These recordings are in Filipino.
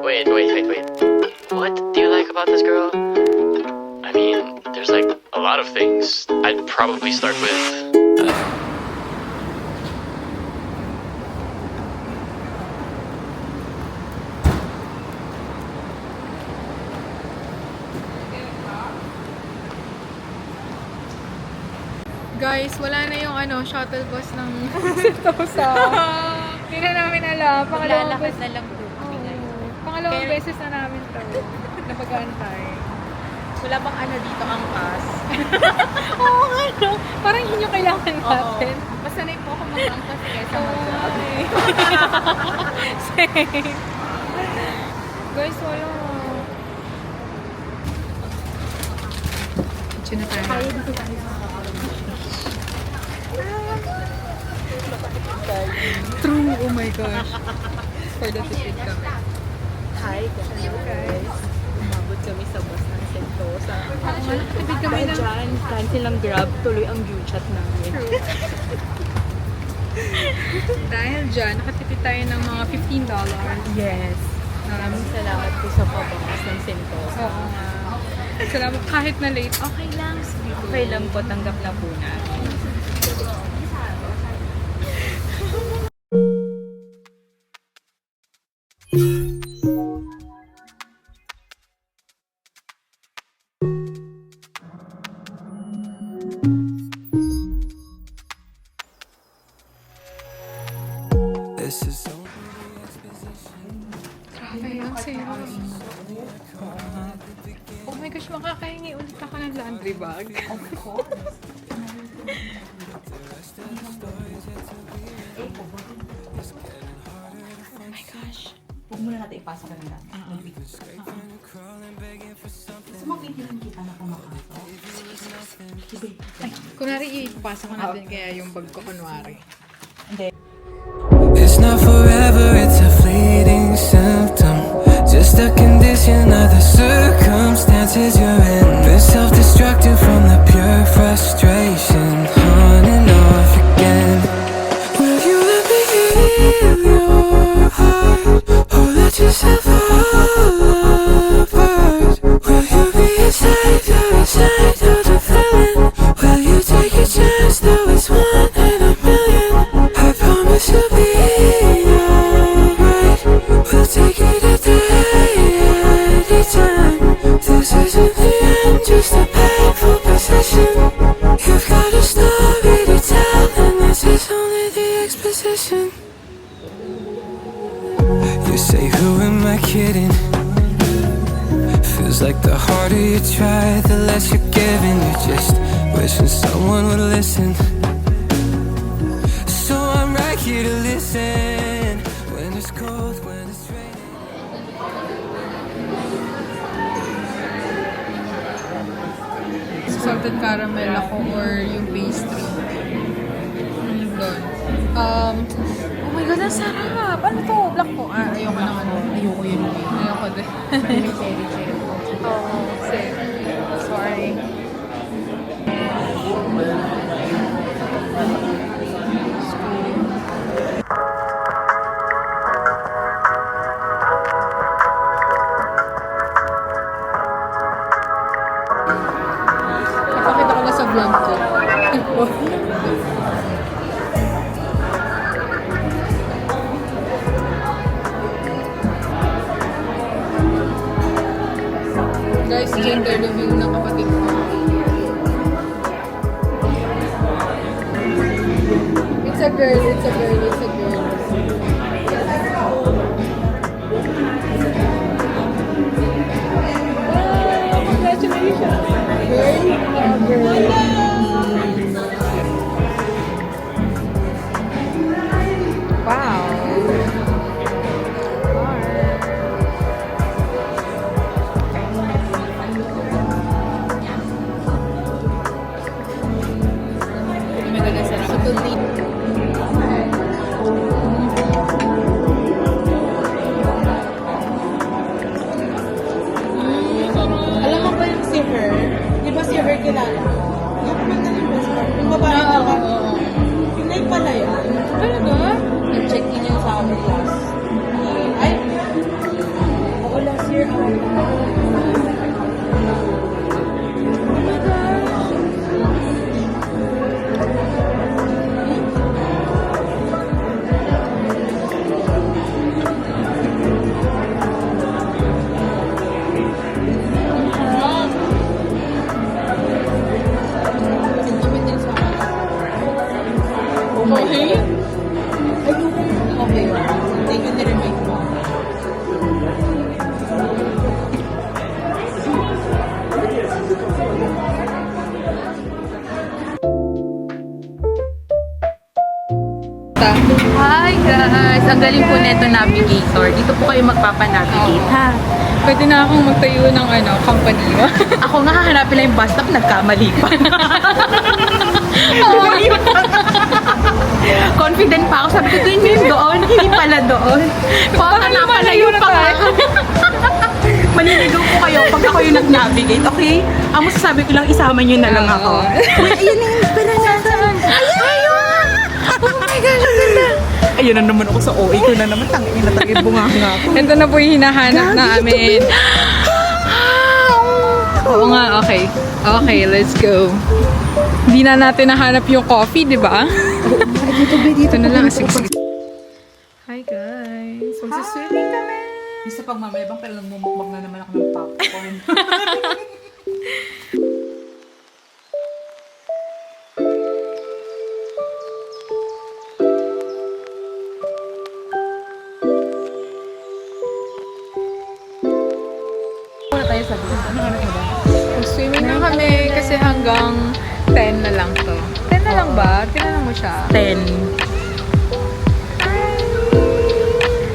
Wait. What do you like about this girl? I mean, there's like a lot of things. I'd probably start with... Guys, wala na yung shuttle bus ng Sentosa. Hindi na namin alam. Pangalawang Lalakad beses na lang po kami ngayon. Pangalawang beses na namin to. Napag-aantay. Wala bang dito ang pass? Oo nga, no? Parang yun yung kailangan natin. Masanay po ako mag-angkas kaysa mag-grab. Same. Guys, wala. Diyan na tayo. Kaya dito tayo sa True, oh my gosh. For the ticket kami. Hi guys. Umabot kami sa bus ng Sentosa. Nakatipid kami Dahil ng... dyan, cancel ang grab, tuloy ang view chat namin. Dahil dyan, nakatipid tayo ng mga $15. Yes. Maraming salamat po sa pabangas ng Sentosa. Oo nga. Salamat. Kahit na late, okay lang. Sige. Okay lang po, tanggap na po natin. Grabe, ang saya. Oh my gosh, makakahingi ulit ako ng laundry bag. Of course. Oh my gosh. Huwag muna natin ipasok ka nila. Gusto mo kita na pumakasok? Ay, kunwari ipapasok ko natin kaya yung bag ko kunwari. Hindi. It's not forever, it's a fleeting symptom. Just a condition of the circumstances you're in. Been self-destructive from the pure frustration. On and off again. Will you let me heal your heart? Or let yourself fall apart? Will you be inside of the feeling? Will you take a chance, though it's one in a million? I promise you'll be alright. We'll take it a day at a time. This isn't the end, just a painful possession. You've got a story to tell, and this is only the exposition. You say, who am I kidding? Feels like the harder you try, the less you're giving. You're just wishing someone would listen. So I'm right here to listen. When it's cold, when it's raining. Salted caramel ako or yung pastry. Doon. Oh my God, ang sarap! Ano to? Black po. Ayoko ng Ayoko yun. Ayoko din. Cherry. Oo, same. Sorry. Napakita ko na sa vlog ko. Guys, gender reveal ng kapatid ko. It's a girl, it's a girl, it's a girl. Wow, congratulations! Girl? Girl. Wow. Okay? Okay. Thank you, niremake mo. Hi guys! Ang galing po neto navigator. Dito po kayo magpapanavigate ha. Pwede na akong magtayo ng company. Ako nga hahanapin lang yung bus stop, nagkamali pa. Confident pa ako. Sabi ko, doon yung doon. Hindi pala doon. Baka na pala yung pang... Maliligaw po kayo pag ako yung nag-navigate, okay? Ang masasabi ko lang, isama nyo na lang ako. Uy, ayun na yung pala nasan. Ayun! Oh my gosh, ang ganda. Ayun na naman ako sa OA ko na naman. Tangin na tangin bunganga ako. Ito na po yung hinahanap namin. Oo nga, okay. Okay, let's go. Hindi na natin nahanap yung coffee, di ba? Dito na lang. Sige, sige. Hi guys. Magsiswimming kami. Isa pang mamayabang pero nagmumukbang na naman ako ng popcorn. Muna tayo sa dito. Ano hanap mo ba? Swimming na kami kasi hanggang 10 na lang to. 10 na lang ba? Tinanong mo siya. 10.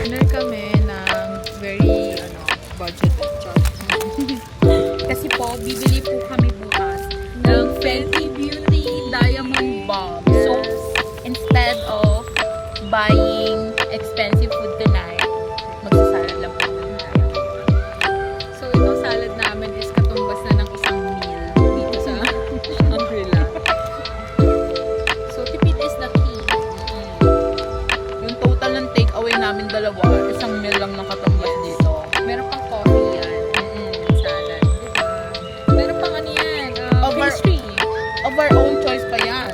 Dinner kami ng very budget restaurant. Kasi po, bibili po kami bukas ng Fenty Beauty Diamond Bomb. So, instead of buying expensive food tonight, magsasalad lang po kami tayo. So, itong salad namin is katumbas na ng isang meal dito sa umbrella. So, tipid is the key. Yung total ng takeaway namin dalawa, isang meal lang nakatumbas dito. Meron pang coffee yan. Salad. Diba? Meron pang ano yan? Pastry. Of our own choice pa yan.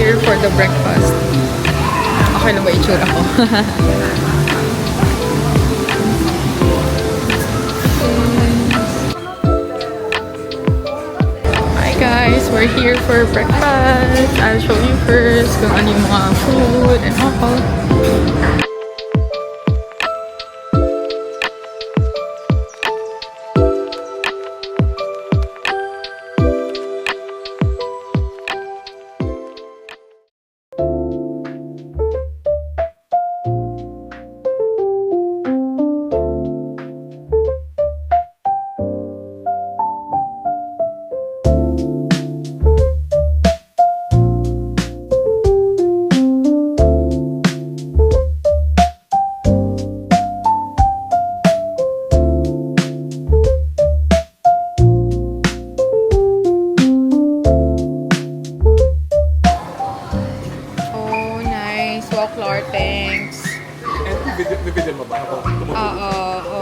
Here for the breakfast. Okay lang ba itsura ko? Hi guys, we're here for breakfast. I'll show you first kung ano yung mga food and all. Oh, nice. Folklore, thanks. Bibigyan mo ba ako? Oo.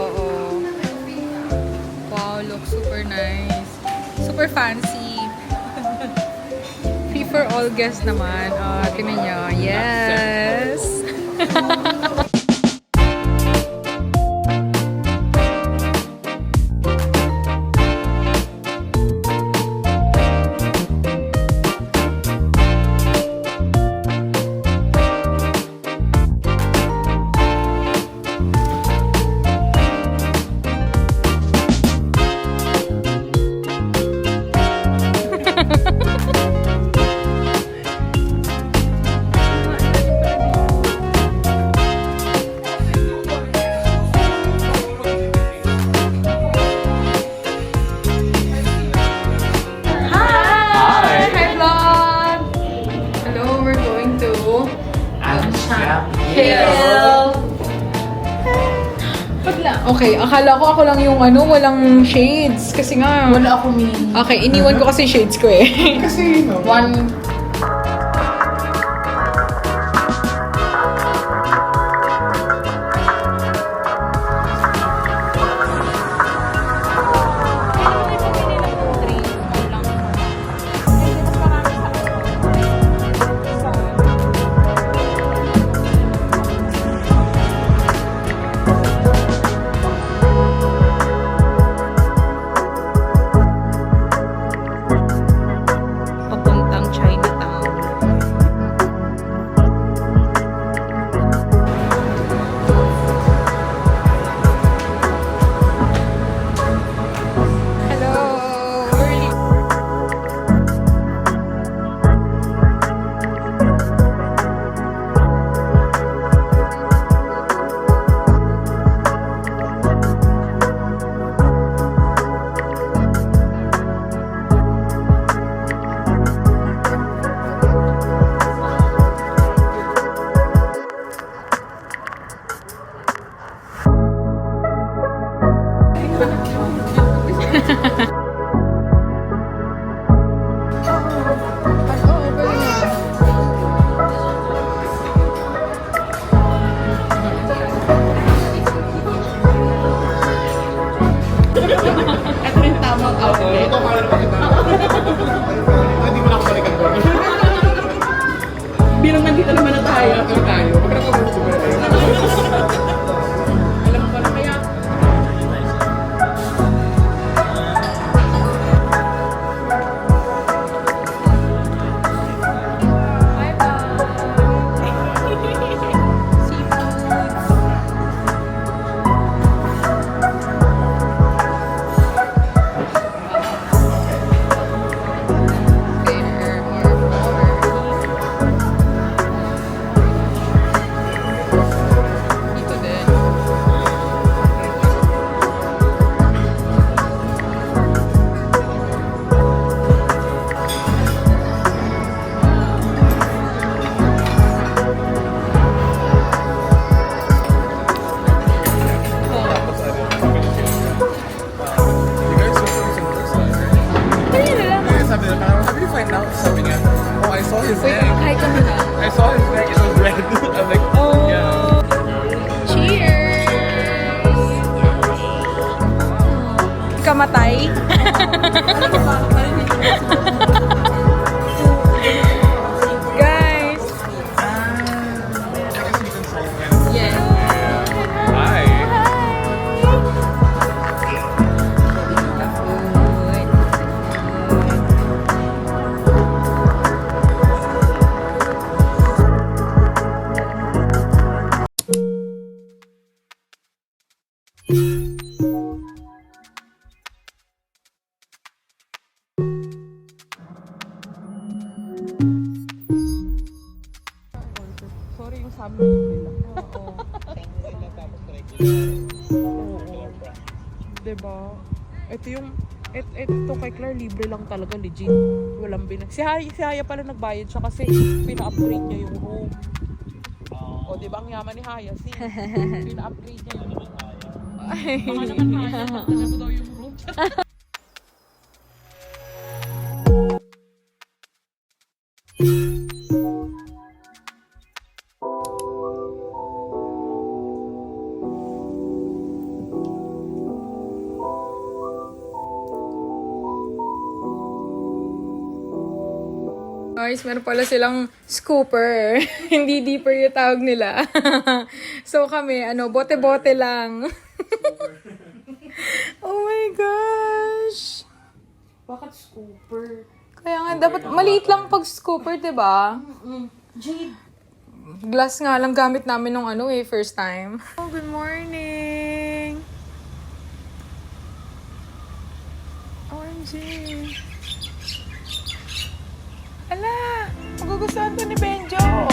Wow, looks super nice. Super fancy. Free for all guests naman. Oh, tingnan nyo. Yes! Okay, akala ko ako lang yung walang shades. Kasi nga... Wala ako min. Okay, iniwan ko kasi shades ko eh. Kasi, no? One. Papuntang Chinatown. Hello! Early. Ito, kaya naman kita. Hindi mo na ako balikan ko. Bilang nandito naman na tayo. Ito tayo. Huwag ka na kabuti ba? Alam mo pala kaya. Dito din. You guys were some person. Kaya sabi nila, parang, how did you find out? Sabi niya, oh, I saw his neck. Hi ka muna. I saw his neck. It was red. I'm like, oh, yeah. Cheers! Kamatay? Guys! Yes. Hi. Sorry yung sa amin nila. Oo. Diba? Ito yung ito kay Claire libre lang talaga legit. Walang si Haya pala nagbayad siya kasi pina-upgrade niya yung room. O diba ang yaman ni Haya pina-upgrade niya yung room. Baka naman Haya pagdagan mo daw yung room. Guys, meron pala silang scooper. Hindi deeper yung tawag nila. So kami, bote-bote lang. Oh my gosh! Bakit scooper? Kaya nga, dapat maliit lang pag scooper, diba? Jade. Glass nga lang gamit namin nung first time. Oh, good morning! OMG! Ala! Magugustuhan to ni Benjo!